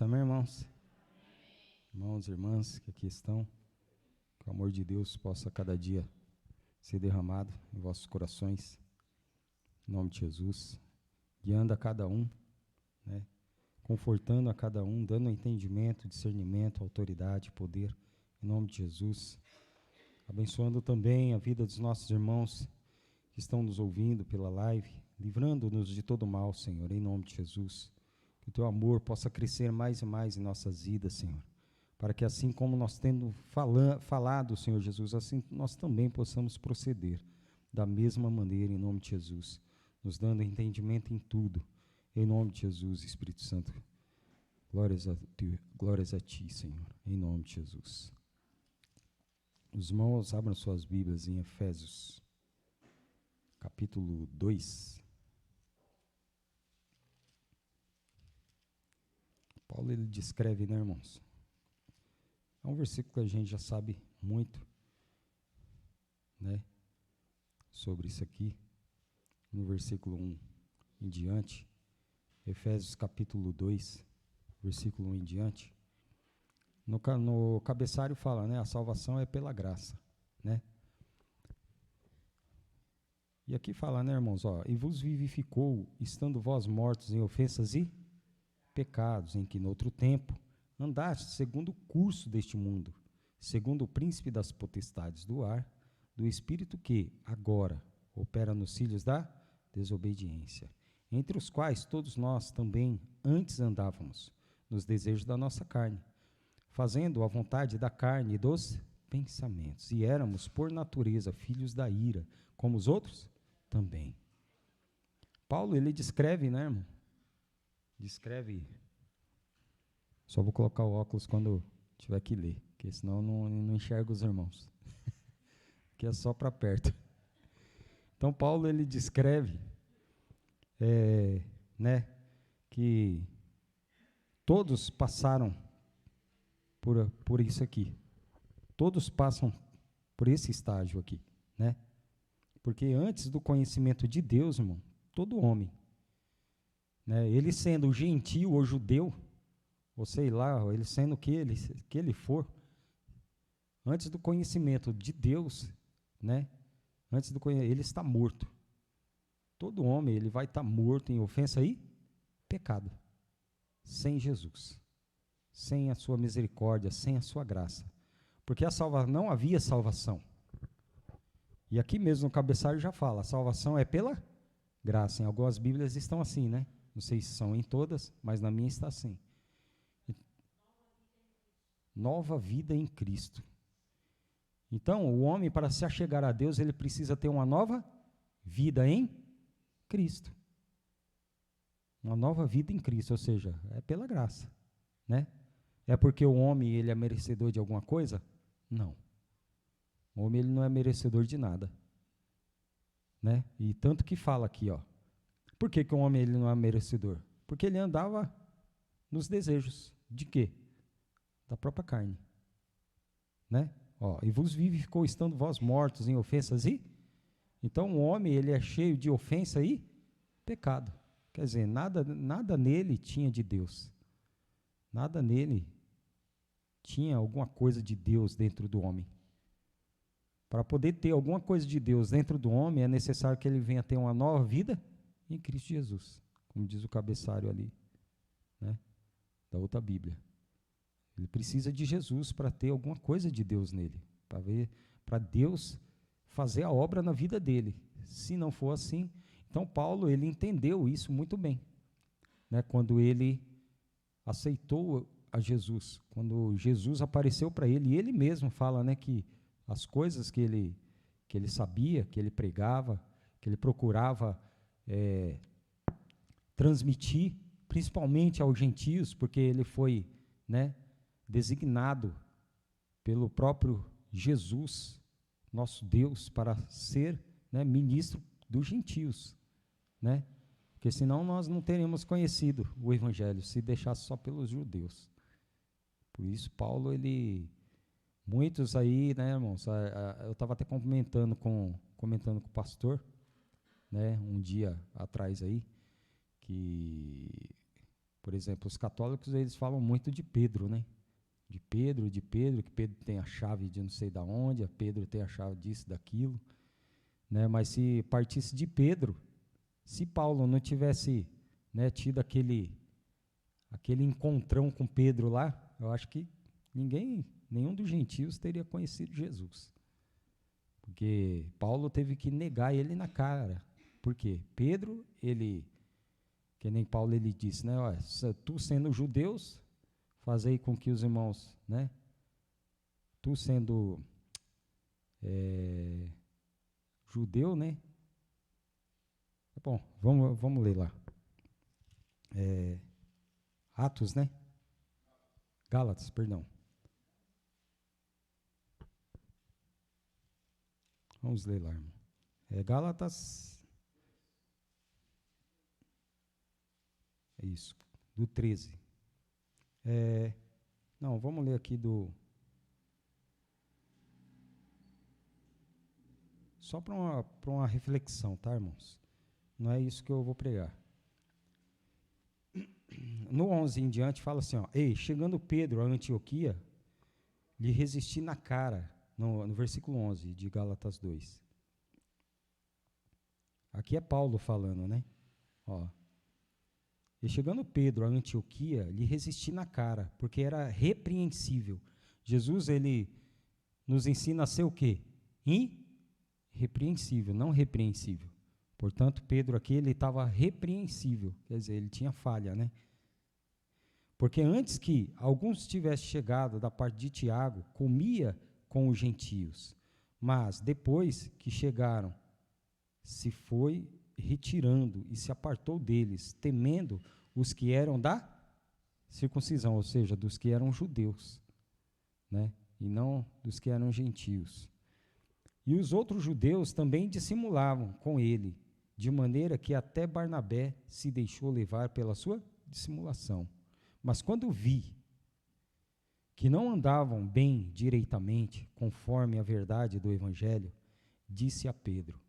Cristo, amém, irmãos? Irmãos e irmãs que aqui estão, que o amor de Deus possa cada dia ser derramado em vossos corações, em nome de Jesus, guiando a cada um, né, confortando a cada um, dando entendimento, discernimento, autoridade, poder, em nome de Jesus, abençoando também a vida dos nossos irmãos que estão nos ouvindo pela live, livrando-nos de todo mal, Senhor, em nome de Jesus. Que o teu amor possa crescer mais e mais em nossas vidas, Senhor, para que assim como nós tendo falado, Senhor Jesus, assim nós também possamos proceder da mesma maneira, em nome de Jesus, nos dando entendimento em tudo, em nome de Jesus, Espírito Santo. Glórias a ti, Senhor, em nome de Jesus. Os irmãos abram suas Bíblias em Efésios, capítulo 2. Paulo, ele descreve, né, irmãos? É um versículo que a gente já sabe muito, né, sobre isso aqui. No versículo 1 em diante, Efésios capítulo 2, versículo 1 em diante. No cabeçalho fala, né, a salvação é pela graça, né? E aqui fala, né, irmãos, ó, e vos vivificou, estando vós mortos em ofensas e pecados, em que no outro tempo andaste segundo o curso deste mundo, segundo o príncipe das potestades do ar, do espírito que agora opera nos filhos da desobediência, entre os quais todos nós também antes andávamos, nos desejos da nossa carne, fazendo a vontade da carne e dos pensamentos, e éramos por natureza filhos da ira, como os outros também. Paulo, ele descreve, né, irmão? Descreve. Só vou colocar o óculos quando tiver que ler, porque senão eu não enxergo os irmãos. Que é só para perto. Então, Paulo, ele descreve, né, que todos passaram por isso aqui. Todos passam por esse estágio aqui, né? Porque antes do conhecimento de Deus, irmão, todo homem, né, ele sendo gentio ou judeu, ou sei lá, ele sendo o que ele for, antes do conhecimento de Deus, né, ele está morto. Todo homem, ele vai estar morto em ofensa e pecado, sem Jesus, sem a sua misericórdia, sem a sua graça, porque não havia salvação. E aqui mesmo no cabeçalho já fala, a salvação é pela graça. Em algumas Bíblias estão assim, né? Não sei se são em todas, mas na minha está assim. Nova vida em Cristo. Então, o homem, para se achegar a Deus, ele precisa ter uma nova vida em Cristo. Uma nova vida em Cristo, ou seja, é pela graça, né? É porque o homem, ele é merecedor de alguma coisa? Não. O homem, ele não é merecedor de nada, né? E tanto que fala aqui, ó. Por que o homem, ele não é merecedor? Porque ele andava nos desejos. De quê? Da própria carne, né? Ó, e vos vivificou estando vós mortos em ofensas e... Então, o homem, ele é cheio de ofensa e pecado. Quer dizer, nada nele tinha de Deus. Nada nele tinha alguma coisa de Deus dentro do homem. Para poder ter alguma coisa de Deus dentro do homem, é necessário que ele venha ter uma nova vida em Cristo Jesus, como diz o cabeçalho ali, né, da outra Bíblia. Ele precisa de Jesus para ter alguma coisa de Deus nele, para Deus fazer a obra na vida dele. Se não for assim, então Paulo, ele entendeu isso muito bem, né, quando ele aceitou a Jesus, quando Jesus apareceu para ele, e ele mesmo fala, né, que as coisas que ele sabia, que ele pregava, que ele procurava transmitir, principalmente aos gentios, porque ele foi, né, designado pelo próprio Jesus, nosso Deus, para ser, né, ministro dos gentios, né? Porque senão nós não teríamos conhecido o Evangelho, se deixasse só pelos judeus. Por isso, Paulo, muitos aí, né, irmãos, eu estava até comentando com o pastor, né, um dia atrás aí, que Por exemplo, os católicos, eles falam muito de Pedro, né? De Pedro, que Pedro tem a chave de não sei da onde, Pedro tem a chave disso, daquilo, né? Mas se partisse de Pedro, se Paulo não tivesse, né, tido aquele encontrão com Pedro lá, eu acho que nenhum dos gentios teria conhecido Jesus. Porque Paulo teve que negar ele na cara. Por quê? Pedro, que nem Paulo ele disse, né? Ó, tu sendo judeus, fazei com que os irmãos, né? Tu sendo judeu, né? Bom, vamos ler lá. Atos, né? Gálatas, perdão. Vamos ler lá, irmão. Gálatas. É isso, do 13. Não, vamos ler aqui só para uma reflexão, tá, irmãos? Não é isso que eu vou pregar. No 11 em diante fala assim, ó, ei, chegando Pedro a Antioquia, lhe resisti na cara, no versículo 11 de Gálatas 2. Aqui é Paulo falando, né? Ó, e chegando Pedro a Antioquia, lhe resisti na cara, porque era repreensível. Jesus, ele nos ensina a ser o quê? Irrepreensível, não repreensível. Portanto, Pedro aqui, ele estava repreensível, quer dizer, ele tinha falha, né? Porque antes que alguns tivessem chegado da parte de Tiago, comia com os gentios, mas depois que chegaram, se foi retirando e se apartou deles, temendo os que eram da circuncisão, ou seja, dos que eram judeus, né? E não dos que eram gentios. E os outros judeus também dissimulavam com ele, de maneira que até Barnabé se deixou levar pela sua dissimulação. Mas quando vi que não andavam bem direitamente, conforme a verdade do Evangelho, disse a Pedro,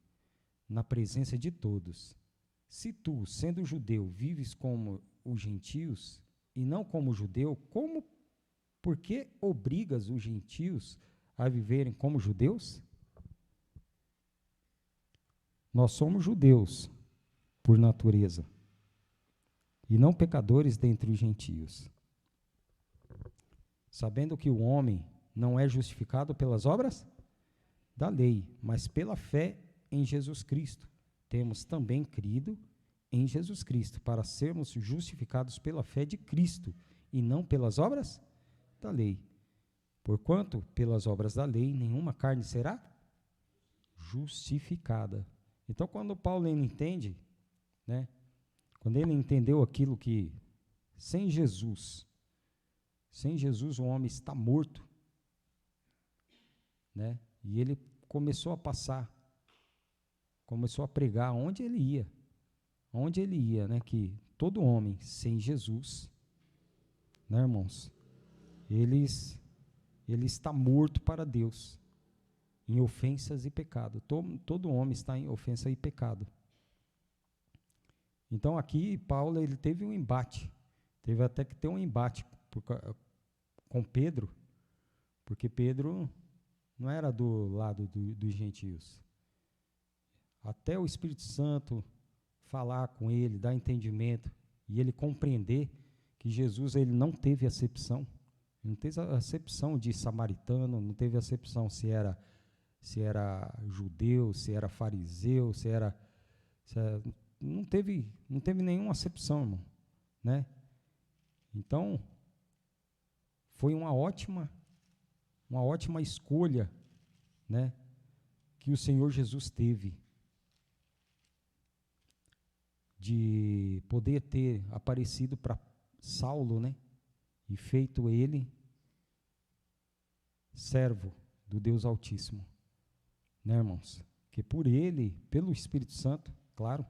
na presença de todos, se tu, sendo judeu, vives como os gentios, e não como judeu, por que obrigas os gentios a viverem como judeus? Nós somos judeus, por natureza, e não pecadores dentre os gentios. Sabendo que o homem não é justificado pelas obras da lei, mas pela fé em Jesus Cristo. Temos também crido em Jesus Cristo, para sermos justificados pela fé de Cristo, e não pelas obras da lei. Porquanto, pelas obras da lei, nenhuma carne será justificada. Então, quando Paulo entende, né, quando ele entendeu aquilo que, sem Jesus o homem está morto, né, e ele começou a pregar onde ele ia, né, que todo homem sem Jesus, né, irmãos, ele está morto para Deus, em ofensas e pecado. Todo homem está em ofensa e pecado. Então aqui Paulo ele teve um embate, teve até que ter um embate com Pedro, porque Pedro não era do lado dos gentios. Até o Espírito Santo falar com ele, dar entendimento, e ele compreender que Jesus ele não teve acepção, não teve acepção de samaritano, não teve acepção se era judeu, se era fariseu, não teve nenhuma acepção, irmão, né? Então, foi uma ótima escolha, né, que o Senhor Jesus teve de poder ter aparecido para Saulo, né, e feito ele servo do Deus Altíssimo, né, irmãos? Que por ele, pelo Espírito Santo, claro,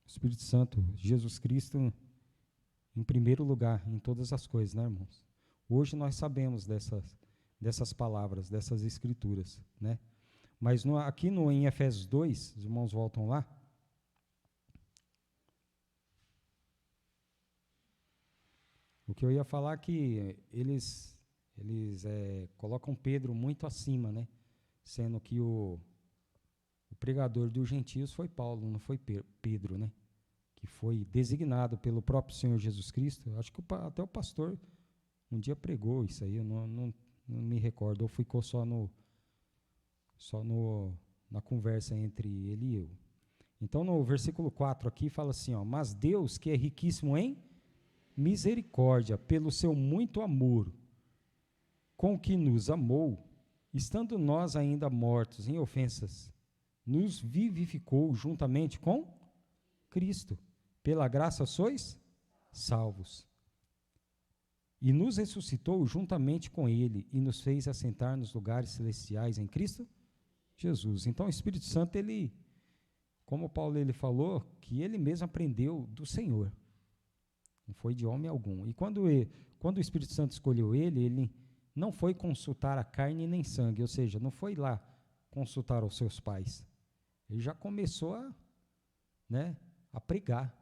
o Espírito Santo, Jesus Cristo, em primeiro lugar, em todas as coisas, né, irmãos? Hoje nós sabemos dessas palavras, dessas escrituras, né? Mas aqui em Efésios 2, os irmãos voltam lá. O que eu ia falar é que eles colocam Pedro muito acima, né? Sendo que o pregador dos gentios foi Paulo, não foi Pedro, né? Que foi designado pelo próprio Senhor Jesus Cristo. Acho que até o pastor um dia pregou isso aí, eu não me recordo, ou ficou na conversa entre ele e eu. Então, no versículo 4 aqui, fala assim, ó, mas Deus, que é riquíssimo em misericórdia, pelo seu muito amor, com que nos amou, estando nós ainda mortos em ofensas, nos vivificou juntamente com Cristo. Pela graça sois salvos. E nos ressuscitou juntamente com Ele e nos fez assentar nos lugares celestiais em Cristo Jesus. Então, o Espírito Santo, ele, como Paulo ele falou, que ele mesmo aprendeu do Senhor. Não foi de homem algum. E quando o Espírito Santo escolheu ele não foi consultar a carne nem sangue, ou seja, não foi lá consultar os seus pais. Ele já começou a pregar.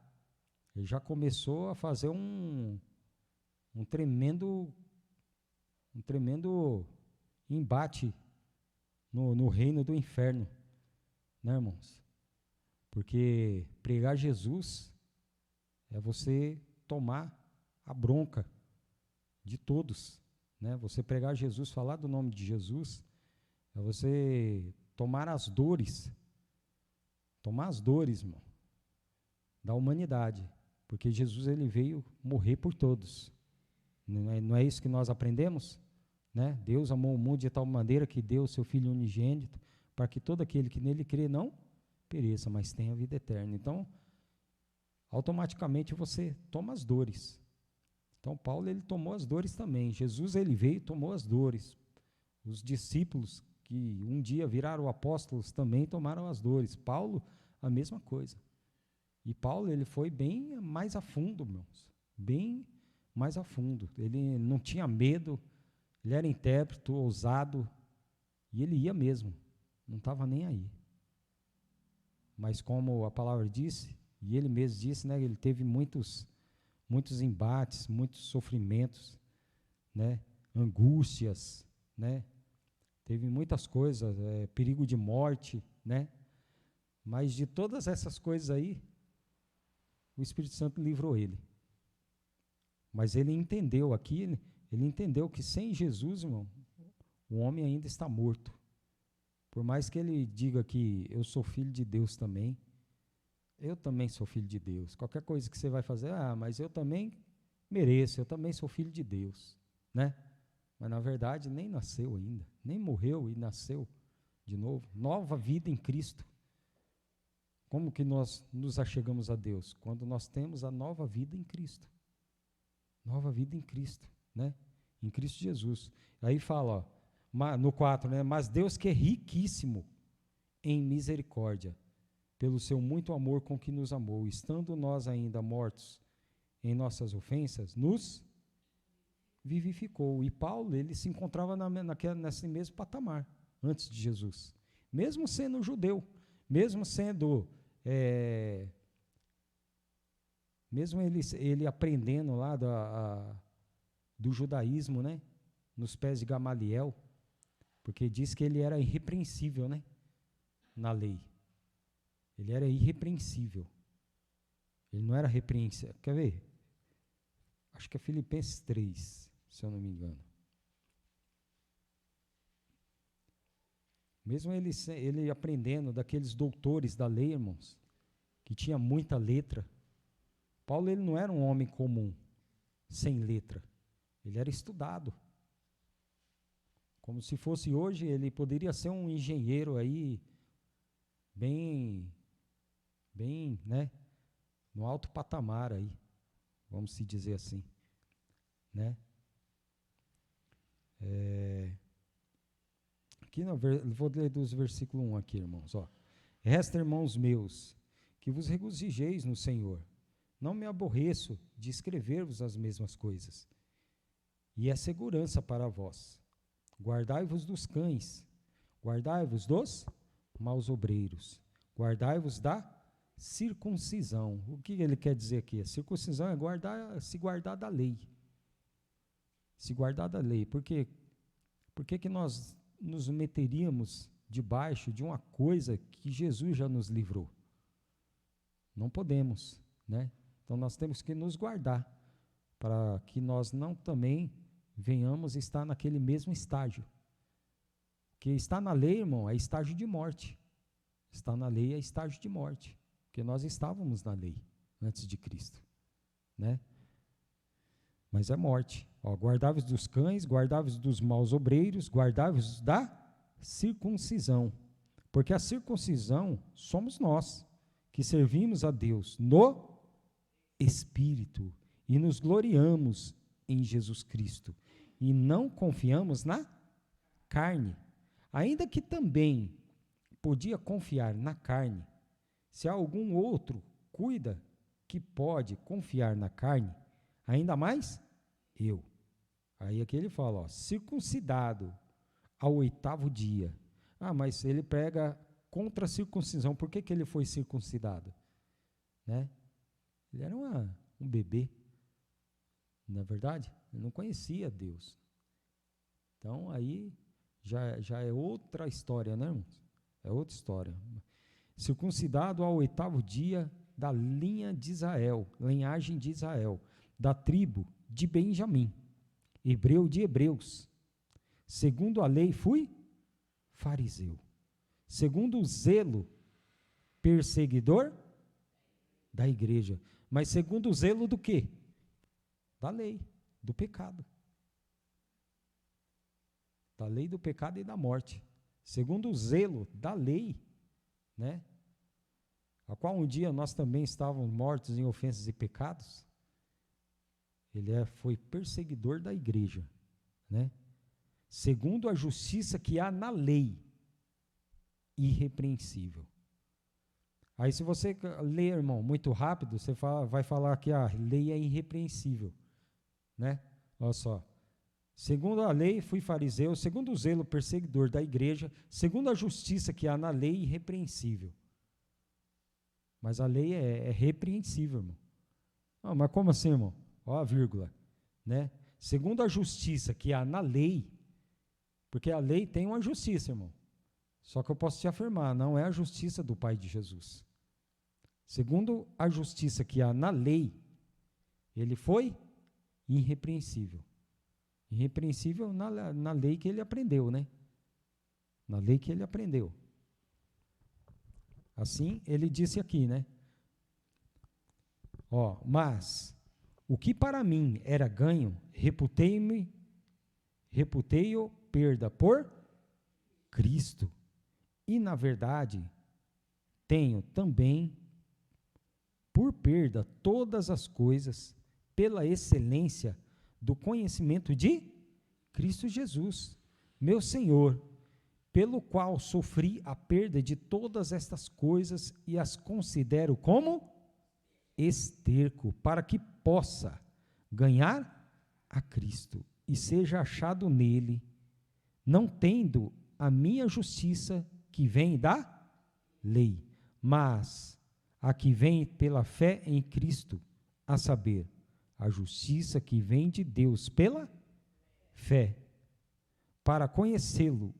Ele já começou a fazer um tremendo embate no reino do inferno, né, irmãos? Porque pregar Jesus é você tomar a bronca de todos, né? Você pregar Jesus, falar do nome de Jesus, é você tomar as dores, irmão, da humanidade, porque Jesus ele veio morrer por todos. Não é isso que nós aprendemos? Né? Deus amou o mundo de tal maneira que deu o seu Filho unigênito, para que todo aquele que nele crê não pereça, mas tenha vida eterna. Então, automaticamente você toma as dores. Então, Paulo ele tomou as dores também. Jesus ele veio e tomou as dores. Os discípulos que um dia viraram apóstolos também tomaram as dores. Paulo, a mesma coisa. E Paulo ele foi bem mais a fundo, irmãos, bem mais a fundo. Ele não tinha medo, ele era intérprete, ousado, e ele ia mesmo, não estava nem aí. Mas como a palavra disse, e ele mesmo disse, né, ele teve muitos embates, muitos sofrimentos, né, angústias, né, teve muitas coisas, perigo de morte, né, mas de todas essas coisas aí, o Espírito Santo livrou ele. Mas ele entendeu aqui, ele entendeu que sem Jesus, irmão, o homem ainda está morto. Por mais que ele diga que eu sou filho de Deus também, eu também sou filho de Deus. Qualquer coisa que você vai fazer, mas eu também mereço, eu também sou filho de Deus, né? Mas na verdade nem nasceu ainda, nem morreu e nasceu de novo. Nova vida em Cristo. Como que nós nos achegamos a Deus? Quando nós temos a nova vida em Cristo. Nova vida em Cristo, né? Em Cristo Jesus. Aí fala, ó, no 4, né? Mas Deus que é riquíssimo em misericórdia, pelo seu muito amor com que nos amou, estando nós ainda mortos em nossas ofensas, nos vivificou. E Paulo, ele se encontrava nesse mesmo patamar, antes de Jesus. Mesmo sendo judeu, mesmo sendo... mesmo ele aprendendo lá do judaísmo, né, nos pés de Gamaliel, porque diz que ele era irrepreensível, né, na lei. Ele era irrepreensível. Ele não era repreensível. Quer ver? Acho que é Filipenses 3, se eu não me engano. Mesmo ele aprendendo daqueles doutores da lei, irmãos, que tinha muita letra, Paulo ele não era um homem comum, sem letra. Ele era estudado. Como se fosse hoje, ele poderia ser um engenheiro aí, bem, né, no alto patamar aí, vamos se dizer assim, né? Aqui vou ler dos versículos 1 aqui, irmãos, ó. Resta, irmãos meus, que vos regozijeis no Senhor. Não me aborreço de escrever-vos as mesmas coisas. E é segurança para vós. Guardai-vos dos cães, guardai-vos dos maus obreiros, guardai-vos da circuncisão. O que ele quer dizer aqui? A circuncisão é se guardar da lei, se guardar da lei. Por que que nós nos meteríamos debaixo de uma coisa que Jesus já nos livrou? Não podemos, né? Então nós temos que nos guardar para que nós não também venhamos estar naquele mesmo estágio. Porque estar na lei, irmão, é estágio de morte. Estar na lei é estágio de morte, porque nós estávamos na lei antes de Cristo, né? Mas é morte. Guardai-vos dos cães, guardai-vos dos maus obreiros, guardai-vos da circuncisão. Porque a circuncisão somos nós, que servimos a Deus no Espírito e nos gloriamos em Jesus Cristo e não confiamos na carne. Ainda que também podia confiar na carne, se algum outro cuida que pode confiar na carne, ainda mais eu. Aí aqui ele fala, circuncidado ao 8º dia. Mas ele prega contra a circuncisão. Por que ele foi circuncidado? Né? Ele era um bebê, não é verdade? Ele não conhecia Deus. Então aí já é outra história, né, irmãos? É outra história. Circuncidado ao 8º dia da linhagem de Israel, da tribo de Benjamim, hebreu de hebreus. Segundo a lei fui fariseu. Segundo o zelo, perseguidor da igreja. Mas segundo o zelo do quê? Da lei, do pecado. Da lei do pecado e da morte. Segundo o zelo da lei, né? A qual um dia nós também estávamos mortos em ofensas e pecados. Ele foi perseguidor da igreja, né? Segundo a justiça que há na lei, irrepreensível. Aí se você ler, irmão, muito rápido, você vai falar que a lei é irrepreensível, né? Olha só. Segundo a lei, fui fariseu, segundo o zelo, perseguidor da igreja, segundo a justiça que há na lei, irrepreensível. Mas a lei é repreensível, irmão. Mas como assim, irmão? Ó a vírgula, né? Segundo a justiça que há na lei, porque a lei tem uma justiça, irmão. Só que eu posso te afirmar, não é a justiça do Pai de Jesus. Segundo a justiça que há na lei, ele foi irrepreensível. Irrepreensível na lei que ele aprendeu, né? Na lei que ele aprendeu. Assim, ele disse aqui, né? Mas o que para mim era ganho, reputei-o perda por Cristo. E, na verdade, tenho também por perda todas as coisas pela excelência do conhecimento de Cristo Jesus, meu Senhor, pelo qual sofri a perda de todas estas coisas e as considero como esterco, para que possa ganhar a Cristo e seja achado nele, não tendo a minha justiça que vem da lei, mas a que vem pela fé em Cristo, a saber, a justiça que vem de Deus pela fé, para conhecê-lo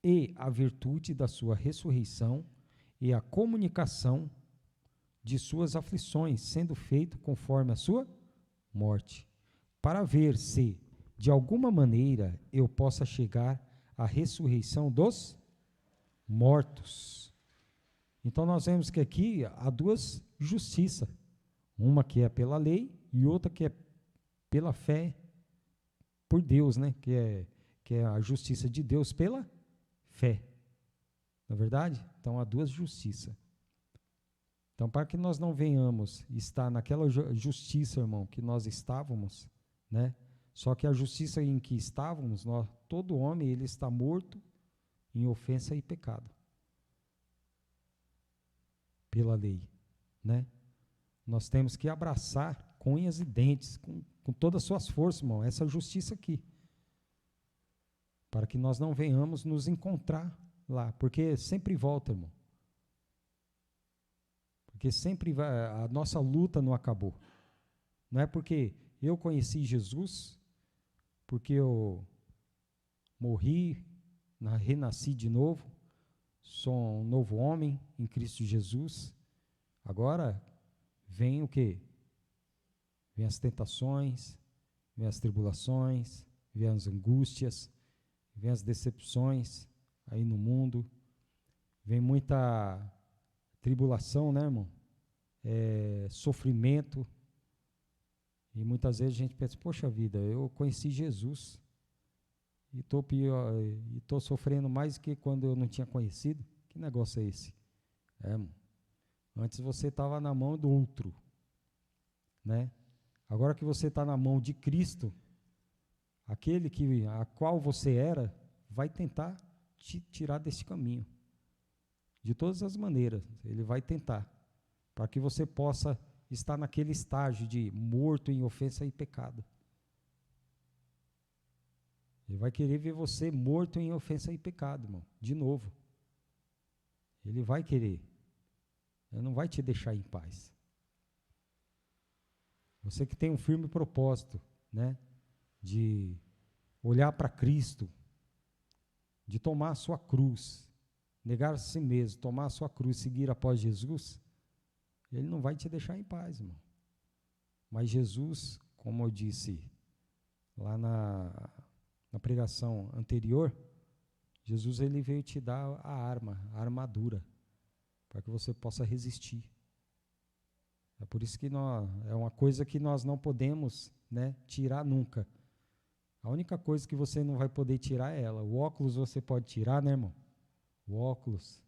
e a virtude da sua ressurreição e a comunicação de suas aflições, sendo feito conforme a sua morte, para ver se, de alguma maneira, eu possa chegar à ressurreição dos mortos. Então, nós vemos que aqui há duas justiças, uma que é pela lei e outra que é pela fé por Deus, né? Que é a justiça de Deus pela fé. Não é verdade? Então, há duas justiças. Então, para que nós não venhamos estar naquela justiça, irmão, que nós estávamos, né? Só que a justiça em que estávamos, todo homem, ele está morto em ofensa e pecado. Pela lei, né? Nós temos que abraçar com unhas e dentes, com todas as suas forças, irmão, essa justiça aqui. Para que nós não venhamos nos encontrar lá, porque sempre volta, irmão. Porque sempre a nossa luta não acabou. Não é porque eu conheci Jesus, porque eu morri, renasci de novo, sou um novo homem em Cristo Jesus. Agora vem o quê? Vem as tentações, vem as tribulações, vem as angústias, vem as decepções aí no mundo, vem muita tribulação, né, irmão? Sofrimento. E muitas vezes a gente pensa, poxa vida, eu conheci Jesus e estou sofrendo mais que quando eu não tinha conhecido. Que negócio é esse? Irmão, antes você estava na mão do outro, né? Agora que você está na mão de Cristo, aquele a qual você era, vai tentar te tirar desse caminho. De todas as maneiras, ele vai tentar, para que você possa estar naquele estágio de morto em ofensa e pecado. Ele vai querer ver você morto em ofensa e pecado, irmão, de novo. Ele vai querer. Ele não vai te deixar em paz. Você que tem um firme propósito, né, de olhar para Cristo, de tomar a sua cruz, negar a si mesmo, tomar a sua cruz, seguir após Jesus, ele não vai te deixar em paz, irmão. Mas Jesus, como eu disse lá na pregação anterior, Jesus ele veio te dar a a armadura, para que você possa resistir. É por isso que é uma coisa que nós não podemos, né, tirar nunca. A única coisa que você não vai poder tirar é ela. O óculos você pode tirar, né, irmão? O óculos,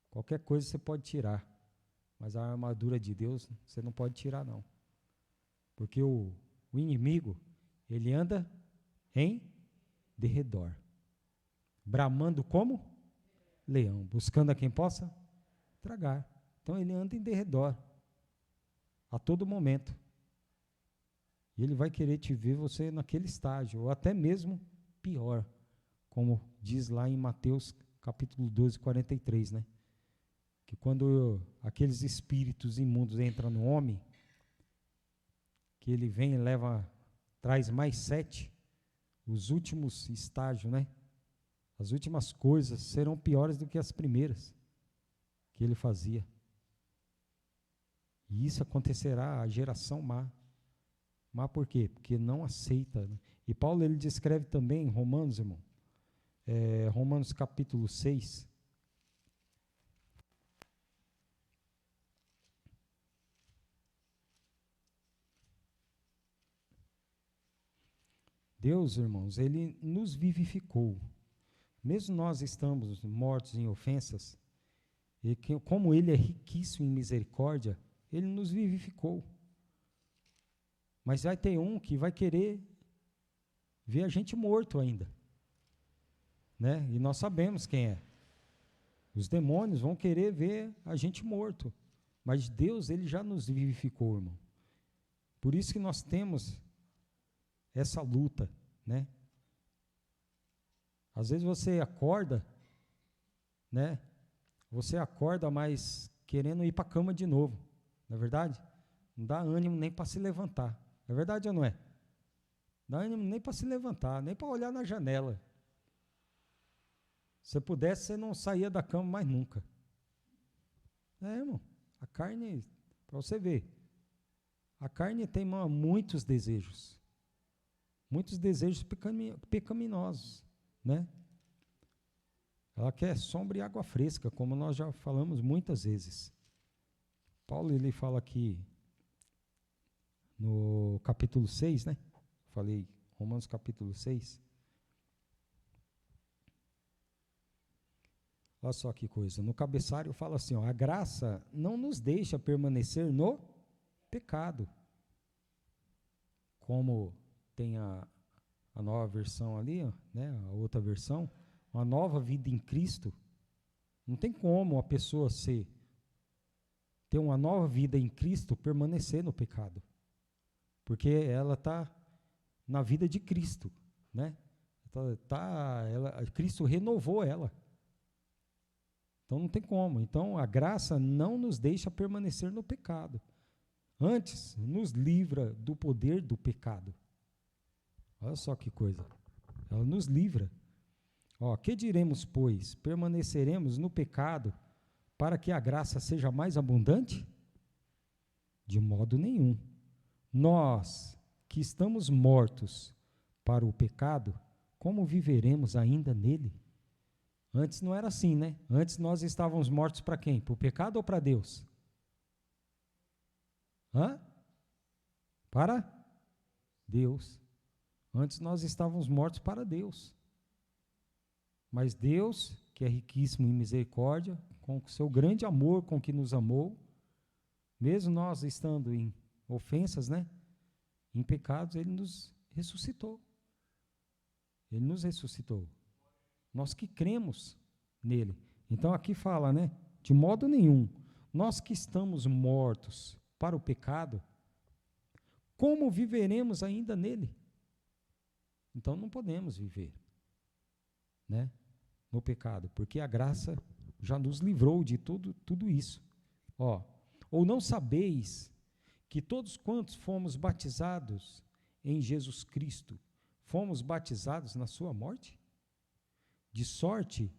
qualquer coisa você pode tirar. Mas a armadura de Deus você não pode tirar, não. Porque o inimigo, ele anda em derredor, bramando como leão, buscando a quem possa tragar. Então ele anda em derredor, a todo momento. E ele vai querer te ver você naquele estágio, ou até mesmo pior, como diz lá em Mateus capítulo 12, 43, né? Que quando aqueles espíritos imundos entram no homem, que ele vem e traz mais 7, os últimos estágios, né? As últimas coisas serão piores do que as primeiras que ele fazia. E isso acontecerá à geração má. Má por quê? Porque não aceita, né? E Paulo ele descreve também em Romanos, irmão, Romanos capítulo 6, Deus, irmãos, ele nos vivificou. Mesmo nós estamos mortos em ofensas, e como ele é riquíssimo em misericórdia, ele nos vivificou. Mas vai ter um que vai querer ver a gente morto ainda, né? E nós sabemos quem é. Os demônios vão querer ver a gente morto, mas Deus, ele já nos vivificou, irmão. Por isso que nós temos essa luta, né? Às vezes você acorda, né? Você acorda, mas querendo ir para a cama de novo, não é verdade? Não dá ânimo nem para se levantar, é verdade ou não é? Não dá ânimo nem para se levantar, nem para olhar na janela. Se pudesse, você não saía da cama mais nunca. Irmão, a carne, para você ver, a carne tem muitos desejos pecaminosos, né? Ela quer sombra e água fresca, como nós já falamos muitas vezes. Paulo, ele fala aqui no capítulo 6, né? Falei, Romanos capítulo 6. Olha só que coisa, no cabeçalho fala assim, ó, a graça não nos deixa permanecer no pecado. Como tem a nova versão ali, ó, né, a outra versão, uma nova vida em Cristo, não tem como a pessoa ter uma nova vida em Cristo permanecer no pecado, porque ela está na vida de Cristo, né? Cristo renovou ela, então não tem como. Então a graça não nos deixa permanecer no pecado, antes nos livra do poder do pecado. Olha só que coisa. Ela nos livra. Ó, que diremos, pois? Permaneceremos no pecado para que a graça seja mais abundante? De modo nenhum. Nós, que estamos mortos para o pecado, como viveremos ainda nele? Antes não era assim, né? Antes nós estávamos mortos para quem? Para o pecado ou para Deus? Hã? Para Deus. Antes nós estávamos mortos para Deus. Mas Deus, que é riquíssimo em misericórdia, com o seu grande amor com que nos amou, mesmo nós estando em ofensas, né? Em pecados, Ele nos ressuscitou. Ele nos ressuscitou. Nós que cremos nele. Então aqui fala, né? De modo nenhum. Nós que estamos mortos para o pecado, como viveremos ainda nele? Então não podemos viver, né? No pecado, porque a graça já nos livrou de tudo isso. Ó, ou não sabeis que todos quantos fomos batizados em Jesus Cristo, fomos batizados na sua morte? De sorte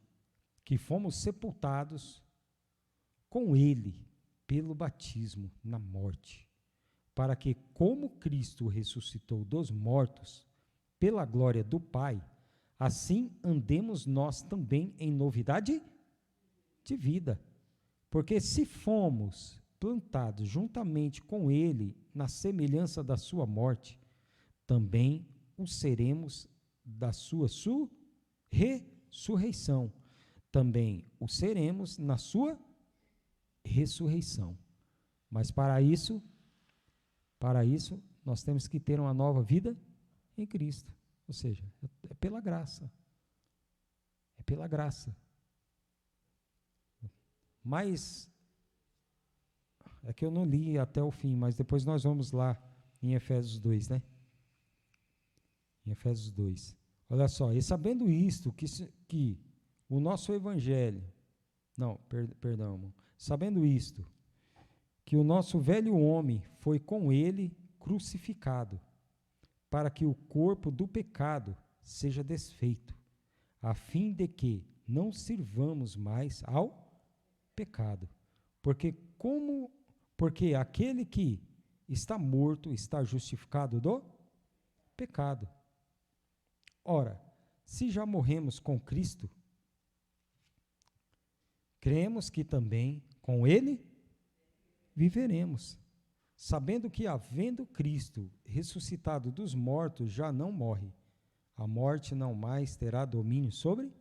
que fomos sepultados com ele pelo batismo na morte, para que, como Cristo ressuscitou dos mortos, pela glória do Pai, assim andemos nós também em novidade de vida. Porque se fomos plantados juntamente com ele na semelhança da sua morte, também o seremos da sua ressurreição. Também o seremos na sua ressurreição. Mas para isso, nós temos que ter uma nova vida em Cristo. Ou seja, é pela graça. É pela graça. Mas, é que eu não li até o fim, mas depois nós vamos lá em Efésios 2, né? Em Efésios 2. Olha só, e sabendo isto, que o nosso evangelho, perdão, irmão, sabendo isto, que o nosso velho homem foi com ele crucificado, para que o corpo do pecado seja desfeito, a fim de que não sirvamos mais ao pecado. Porque aquele que está morto está justificado do pecado. Ora, se já morremos com Cristo, cremos que também com ele viveremos, sabendo que, havendo Cristo ressuscitado dos mortos, já não morre. A morte não mais terá domínio sobre,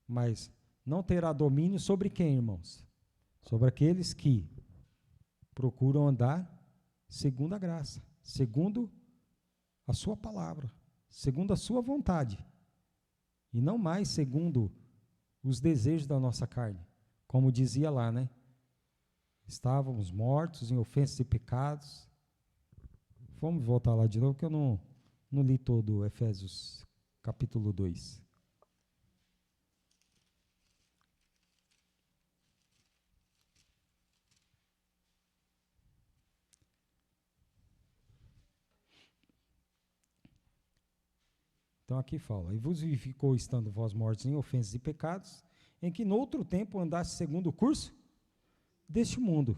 mas não terá domínio sobre quem, irmãos? Sobre aqueles que procuram andar segundo a graça, segundo a sua palavra, segundo a sua vontade, e não mais segundo os desejos da nossa carne, como dizia lá, né? Estávamos mortos em ofensas e pecados. Vamos voltar lá de novo, que eu não li todo Efésios capítulo 2. Então aqui fala, e vos vivificou estando vós mortos em ofensas e pecados, em que no outro tempo andaste segundo o curso deste mundo,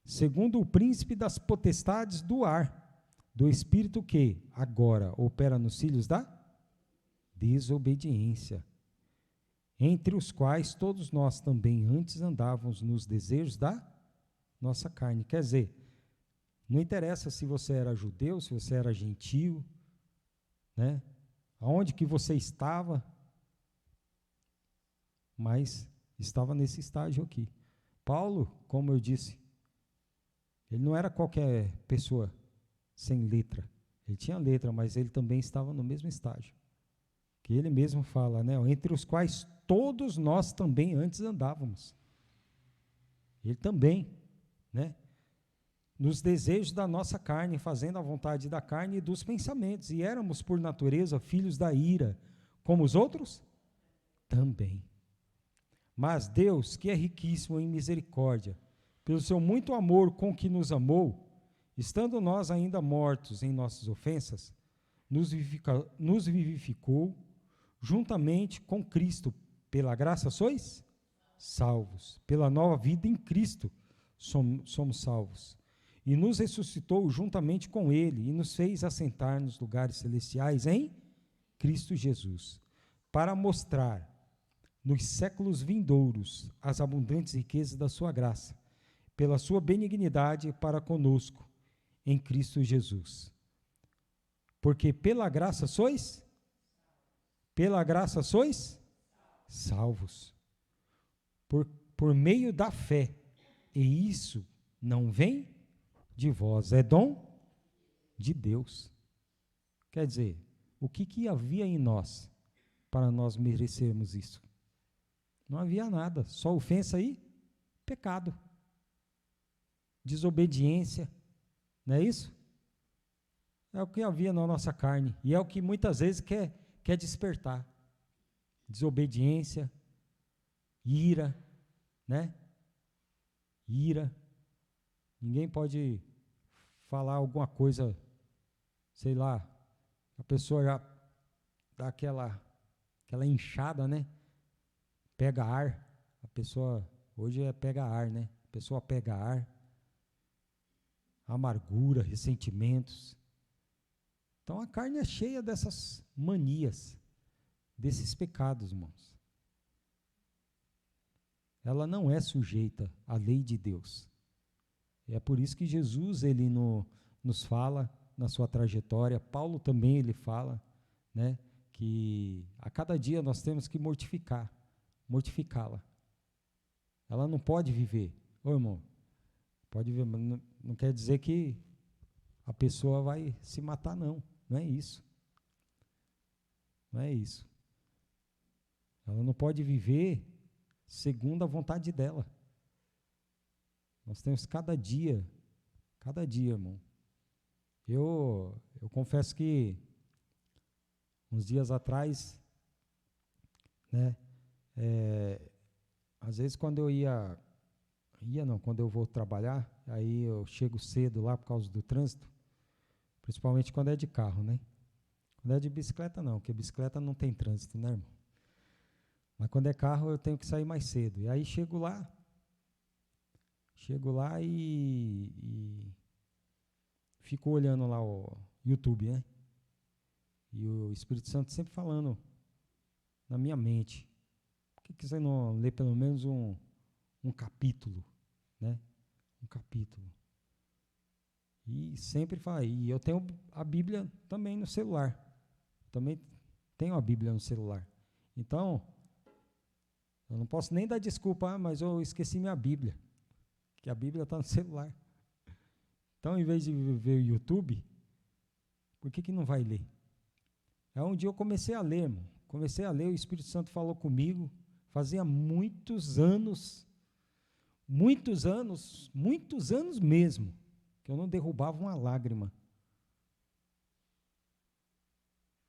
segundo o príncipe das potestades do ar, do espírito que agora opera nos filhos da desobediência, entre os quais todos nós também antes andávamos nos desejos da nossa carne. Quer dizer, não interessa se você era judeu, se você era gentio, né? Aonde que você estava, mas estava nesse estágio aqui. Paulo, como eu disse, ele não era qualquer pessoa sem letra. Ele tinha letra, mas ele também estava no mesmo estágio. Que ele mesmo fala, né? Entre os quais todos nós também antes andávamos. Ele também, né? Nos desejos da nossa carne, fazendo a vontade da carne e dos pensamentos. E éramos, por natureza, filhos da ira, como os outros? Também. Mas Deus, que é riquíssimo em misericórdia, pelo seu muito amor com que nos amou, estando nós ainda mortos em nossas ofensas, nos vivificou juntamente com Cristo. Pela graça sois salvos. Pela nova vida em Cristo somos salvos. E nos ressuscitou juntamente com Ele e nos fez assentar nos lugares celestiais em Cristo Jesus, para mostrar nos séculos vindouros as abundantes riquezas da sua graça, pela sua benignidade para conosco em Cristo Jesus. Porque pela graça sois salvos, por meio da fé, e isso não vem de vós, é dom de Deus. Quer dizer, o que havia em nós para nós merecermos isso? Não havia nada, só ofensa e pecado, desobediência, não é isso? É o que havia na nossa carne, e é o que muitas vezes quer despertar. Desobediência, ira, né? Ira. Ninguém pode falar alguma coisa, sei lá, a pessoa já dá aquela inchada, né? Pega ar, a pessoa, hoje pega ar, né? A pessoa pega ar, amargura, ressentimentos. Então a carne é cheia dessas manias, desses pecados, irmãos. Ela não é sujeita à lei de Deus. É por isso que Jesus, ele nos fala na sua trajetória, Paulo também ele fala, né, que a cada dia nós temos que mortificá-la. Ela não pode viver. Ô, irmão, pode viver, mas não quer dizer que a pessoa vai se matar, não. Não é isso. Não é isso. Ela não pode viver segundo a vontade dela. Nós temos cada dia, irmão. Eu confesso que uns dias atrás, né, às vezes quando quando eu vou trabalhar, aí eu chego cedo lá por causa do trânsito, principalmente quando é de carro, né? Quando é de bicicleta não, porque bicicleta não tem trânsito, né, irmão? Mas quando é carro eu tenho que sair mais cedo. E aí chego lá e fico olhando lá o YouTube, né? E o Espírito Santo sempre falando na minha mente. Por que você não lê pelo menos um capítulo, né? Um capítulo. E sempre fala. E eu tenho a Bíblia também no celular. Também tenho a Bíblia no celular. Então, eu não posso nem dar desculpa, mas eu esqueci minha Bíblia. Que a Bíblia está no celular. Então, em vez de ver o YouTube, por que não vai ler? Aí um dia eu comecei a ler, irmão. Comecei a ler, o Espírito Santo falou comigo. Fazia muitos anos mesmo, que eu não derrubava uma lágrima.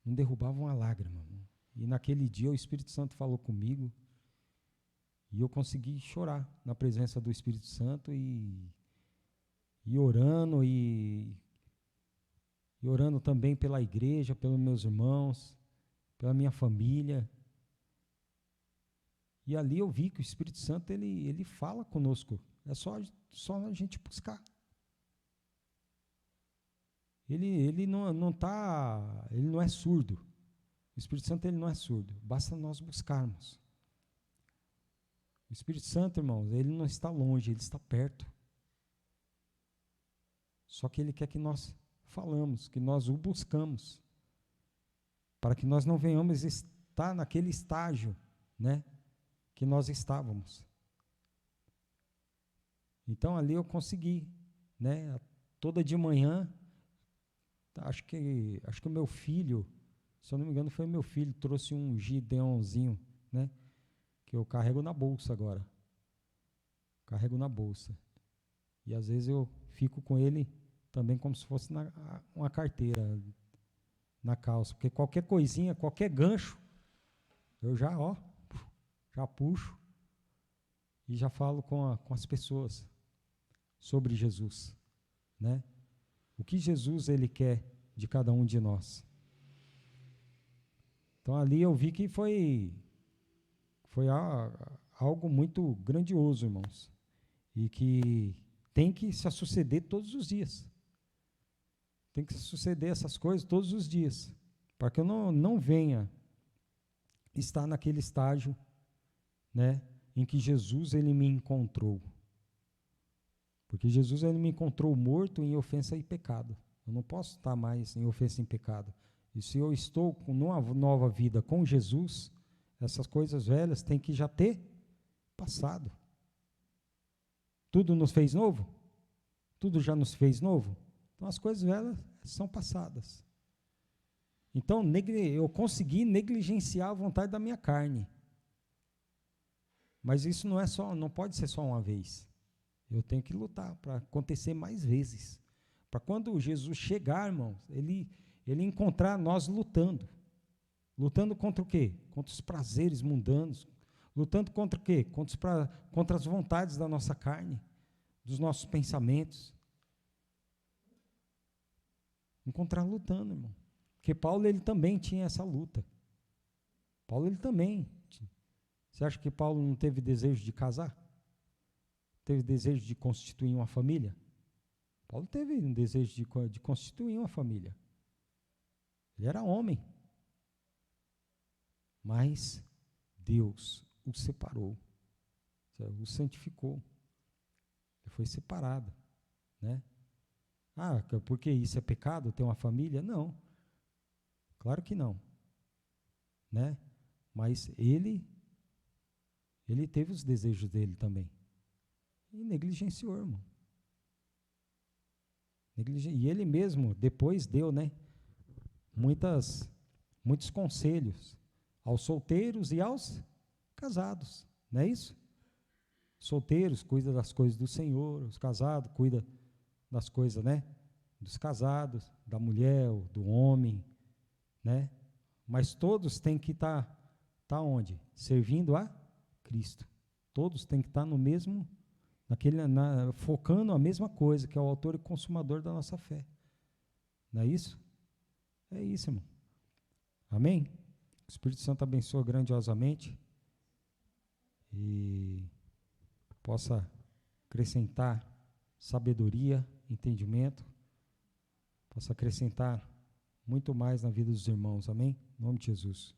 Não derrubava uma lágrima. Irmão. E naquele dia o Espírito Santo falou comigo. E eu consegui chorar na presença do Espírito Santo e orando e orando também pela igreja, pelos meus irmãos, pela minha família. E ali eu vi que o Espírito Santo ele fala conosco. É só a gente buscar. Ele não é surdo. O Espírito Santo ele não é surdo. Basta nós buscarmos. O Espírito Santo, irmãos, ele não está longe, ele está perto. Só que ele quer que nós falamos, que nós o buscamos, para que nós não venhamos estar naquele estágio, né, que nós estávamos. Então ali eu consegui, né, toda de manhã, acho que o meu filho, se eu não me engano foi meu filho, trouxe um Gideonzinho, né, que eu carrego na bolsa agora. Carrego na bolsa. E às vezes eu fico com ele também como se fosse uma carteira na calça. Porque qualquer coisinha, qualquer gancho, eu já puxo e já falo com as pessoas sobre Jesus, né? O que Jesus ele quer de cada um de nós. Então ali eu vi que foi algo muito grandioso, irmãos, e que tem que se suceder todos os dias. Tem que suceder essas coisas todos os dias, para que eu não venha estar naquele estágio, né, em que Jesus ele me encontrou. Porque Jesus ele me encontrou morto em ofensa e pecado. Eu não posso estar mais em ofensa e pecado. E se eu estou com uma nova vida com Jesus, essas coisas velhas têm que já ter passado. Tudo nos fez novo? Tudo já nos fez novo? Então as coisas velhas são passadas. Então eu consegui negligenciar a vontade da minha carne. Mas isso não pode ser só uma vez. Eu tenho que lutar para acontecer mais vezes. Para quando Jesus chegar, irmãos, ele encontrar nós lutando. Lutando contra o quê? Contra os prazeres mundanos. Lutando contra o quê? Contra as vontades da nossa carne, dos nossos pensamentos. Encontrar lutando, irmão. Porque Paulo, ele também tinha essa luta. Paulo, ele também. Você acha que Paulo não teve desejo de casar? Teve desejo de constituir uma família? Paulo teve um desejo de constituir uma família. Ele era homem. Mas Deus o separou, o santificou. Ele foi separado, né? Ah, porque isso é pecado, ter uma família? Não, claro que não, né? Mas ele teve os desejos dele também, e negligenciou, irmão. E ele mesmo depois deu, né, muitos conselhos aos solteiros e aos casados, não é isso? Solteiros, cuida das coisas do Senhor, os casados, cuida das coisas, né, dos casados, da mulher, do homem, né? Mas todos têm que estar onde? Servindo a Cristo. Todos têm que estar no mesmo, focando a mesma coisa, que é o autor e consumador da nossa fé. Não é isso? É isso, irmão. Amém? O Espírito Santo abençoa grandiosamente e possa acrescentar sabedoria, entendimento, possa acrescentar muito mais na vida dos irmãos. Amém? Em nome de Jesus.